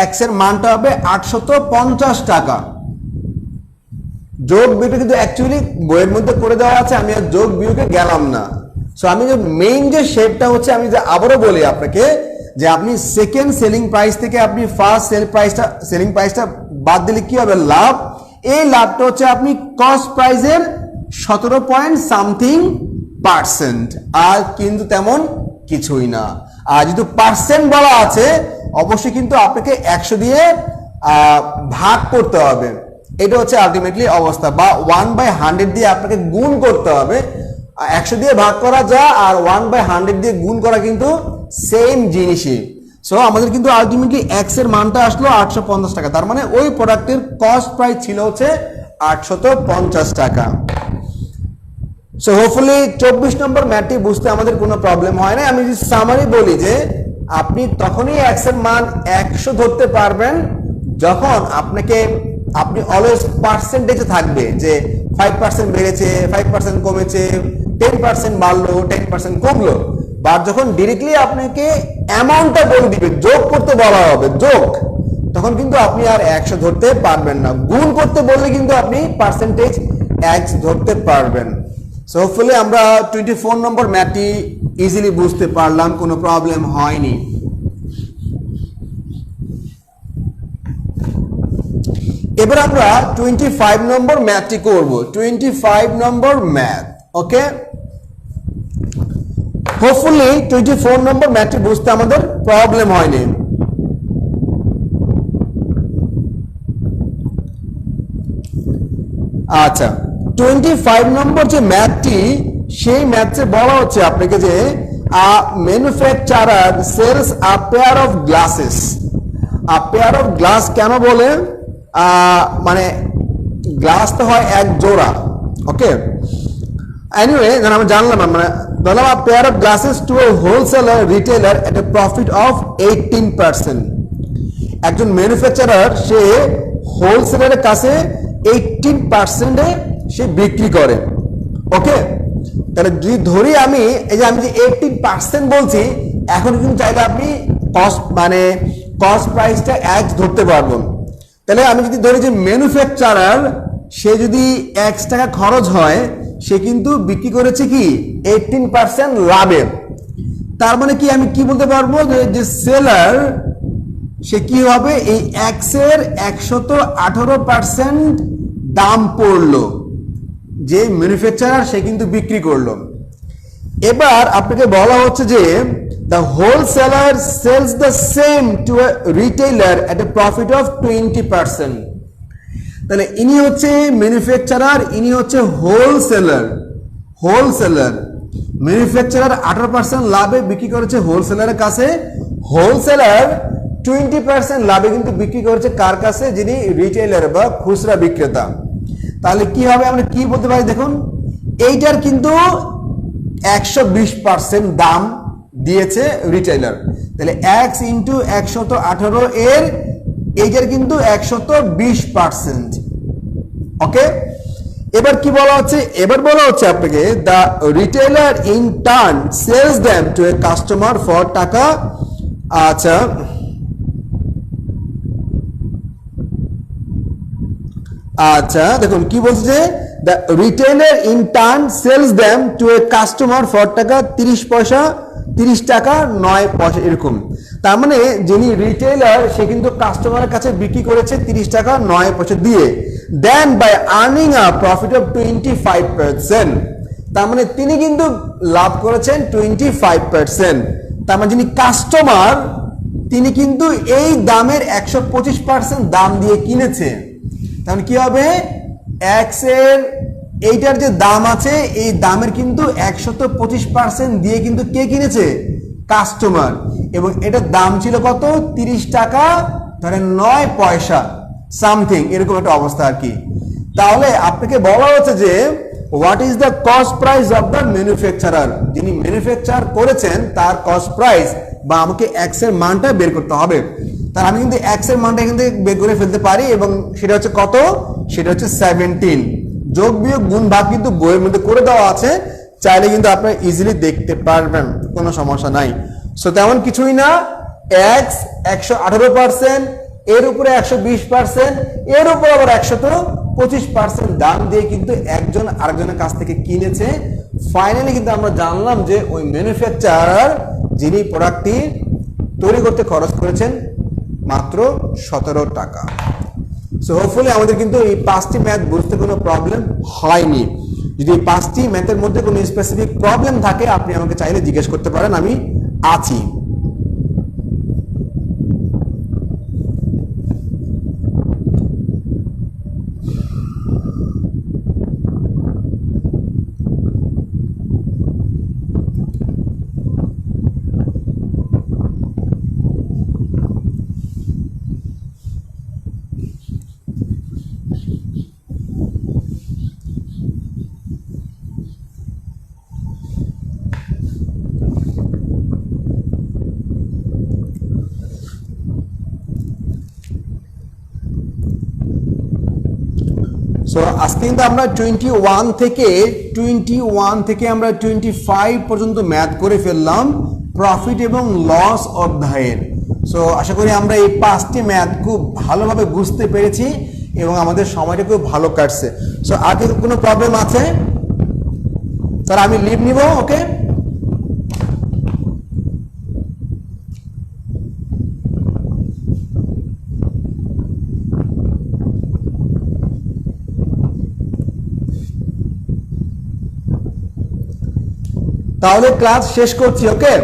এক্স এর মানটা হবে 850 টাকা। যোগ বিয়োগটা কিন্তু অ্যাকচুয়ালি বইয়ের মধ্যে করে দেওয়া আছে, আমি আর যোগ বিয়োগে গেলাম না। সো আমি যে মেইন যে শেপটা হচ্ছে, আমি যে আবারও বলি আপনাকে যে আপনি সেকেন্ড সেলিং প্রাইস থেকে আপনি ফার্স্ট সেলিং প্রাইসটা বাদ দিলে কি হবে, লাভ। এই লাভটা হচ্ছে আপনি কস্ট প্রাইসের 17.something%, আর কিন্তু তেমন কিছুই না। আর যেহেতু পার্সেন্ট বলা আছে, অবশ্যই কিন্তু আপনাকে 100 দিয়ে ভাগ করতে হবে, এটা হচ্ছে আলটিমেটলি অবস্থা, বা 1/100 দিয়ে আপনাকে গুণ করতে হবে। 100 দিয়ে ভাগ করা যায় আর 1/100 দিয়ে গুণ করা কিন্তু সেম জিনিসই। সো আমাদের কিন্তু আলটিমেটলি এক্স এর মানটা আসলো 850 টাকা, তার মানে ওই প্রোডাক্টের কস্ট প্রাইস ছিল হচ্ছে 850 টাকা। সো হোপফুলি 24 নম্বর ম্যাথটি বুঝতে আমাদের কোনো প্রবলেম হয় না। আমি যদি সামারি বলি যে আপনি তখনই এক্স এর মান 100 ধরতে পারবেন যখন আপনি অলওয়েজ পার্সেন্টেজে থাকবে, যে 5% বেড়েছে, 5% কমেছে, 10% বাড়লো, 10% কমলো। বা যখন ডিরেক্টলি আপনাকে অ্যামাউন্টটা বলে দিবে, যোগ করতে বলা হবে, যোগ, তখন কিন্তু আপনি আর 100 ধরতে পারবেন না। গুণ করতে বললে কিন্তু আপনি পার্সেন্টেজ x ধরতে পারবেন। সো হোপফুলি আমরা 24 নম্বর ম্যাথটি ইজিলি বুঝতে পারলাম, কোনো প্রবলেম হয়নি। এবার আমরা 25 নম্বর ম্যাথটি করব, 25 নম্বর ম্যাথ। ওকে, হোপফুলি 24 নম্বর ম্যাথটি বুঝতে আমাদের প্রবলেম হয়নি। আচ্ছা, 25 নম্বর যে ম্যাথটি, সেই ম্যাথে বলা হচ্ছে আপনাকে যে a manufacturer sells a pair of glasses. A pair of glass কেন বলে, মানে গ্লাস তো হয় এক জোড়া। ওকে, এনিওয়ে আমরা জানলাম, মানে ধরলাম a pair of glasses to a wholesaler retailer at a profit of 18%। একজন ম্যানুফ্যাকচারার সে হোলসেলারের কাছে 18%-এ সে বিক্রি করে। ওকে, তাহলে যদি ধরি আমি এই যে 18% বলছি, এখন কিন্তু চাইলে আপনি কস্ট প্রাইসটা x ধরতে পারবেন। তাহলে আমি যদি ধরি যে ম্যানুফ্যাকচারার সে যদি x টাকা খরচ হয়, সে কিন্তু বিক্রি করেছে কি 18% লাভে। তার মানে কি আমি কি বলতে পারবো, যে সেলার সে কি হবে, এই x এর 118% দাম পড়লো, যে ম্যানুফ্যাকচারার সে কিন্তু বিক্রি করলো। এবার আপনাকে বলা হচ্ছে যে the wholesaler sells the same to a retailer at a profit of 20%। তাহলে ইনি হচ্ছে ম্যানুফ্যাকচারার, ইনি হচ্ছে হোলসেলার। ম্যানুফ্যাকচারার 18% লাভে বিক্রি করেছে হোলসেলারের কাছে, হোলসেলার 20% লাভে কিন্তু বিক্রি করেছে কার কাছে, যিনি রিটেইলার বা খুচরা বিক্রেতা। তাহলে কি হবে, আমরা কি বলতে পারি দেখুন, এইটার কিন্তু 120% দাম দিয়েছে রিটেইলার, তাহলে x ইন্টু 118 এর এইটার কিন্তু 120%। ওকে, এবার কি বলা হচ্ছে, এবার বলা হচ্ছে আপনাকে the retailer in turn sales them to A customer for টাকা। আচ্ছা, আচ্ছা দেখুন কি বলছে যে the retailer in turn sales them to A customer for টাকা 30 পয়সা, 30 টাকা 9 পয়সা এরকম। তার মানে যিনি রিটেইলার সে কিন্তু কাস্টমারের কাছে বিক্রি করেছে 30 টাকা 9 পয়সা দিয়ে, then by earning a profit of 25%। তার মানে তিনি কিন্তু লাভ করেছেন 25%। তার মানে যিনি কাস্টমার তিনি কিন্তু এই দামের 125% দাম দিয়ে কিনেছে। তাহলে কি হবে, এক্স এর এইটার যে দাম আছে এই দামের কিন্তু 125% দিয়ে কিন্তু কে কিনেছে, কাস্টমার, এবং এটার দাম ছিল কত, 30 টাকা ধরেন 9 পয়সা সামথিং এরকম একটা অবস্থা আর কি। তাহলে আপনাকে বলা হচ্ছে যে what is the cost price of the manufacturer, যিনি ম্যানুফ্যাকচার করেছেন তার কস্ট প্রাইস বা আমাকে এক্স এর মানটা বের করতে হবে। তার আমি কিন্তু এক্স এর মানটা এখান থেকে বের করে ফেলতে পারি, এবং সেটা হচ্ছে কত, সেটা হচ্ছে 17। যোগ বিয়োগ গুণ ভাগ কিন্তু বইয়ের মধ্যে করে দেওয়া আছে, চাইলে কিন্তু আপনারা ইজিলি দেখতে পারবেন, কোনো সমস্যা নাই। সো তেমন কিছুই না, এক্স 118%, এর উপরে 120%, এর উপরে আবার 125% দাম দিয়ে কিন্তু একজন আরেকজনের কাছ থেকে কিনেছে। ফাইনালি কিন্তু আমরা জানলাম যে ওই ম্যানুফ্যাকচারার যিনি প্রোডাক্টটি তৈরি করতে খরচ করেছেন মাত্র 17 টাকা। সো হোপফুলি আমাদের কিন্তু এই 5টি ম্যাথ বুঝতে কোনো প্রবলেম হয়নি। যদি এই 5টি ম্যাথের মধ্যে কোনো স্পেসিফিক প্রবলেম থাকে আপনি আমাকে চাইলে জিজ্ঞেস করতে পারেন, আমি আছি। সো আজকে কিন্তু আমরা 21 থেকে আমরা 25 পর্যন্ত ম্যাথ করে ফেললাম প্রফিট এবং লস অধ্যায়ের। সো আশা করি আমরা এই 5টি ম্যাথ খুব ভালোভাবে বুঝতে পেরেছি এবং আমাদের সময়টা খুব ভালো কাটছে। সো আর কি কোনো প্রবলেম আছে? স্যার আমি লিভ নিব, ওকে? তাহলে ক্লাস শেষ করছি, okay?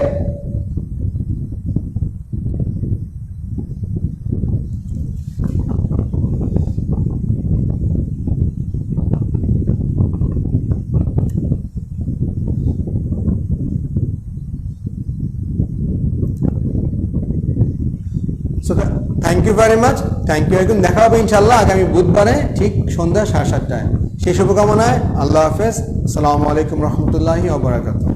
Thank you very much, thank you. একদম দেখা হবে ইনশাল্লাহ আগামী বুধবারে ঠিক সন্ধ্যা 7:30টায়। সেই শুভকামনায় আল্লাহ হাফেজ, আসসালামু আলাইকুম রহমতুল্লাহি ওয়া বারাকাতুহু।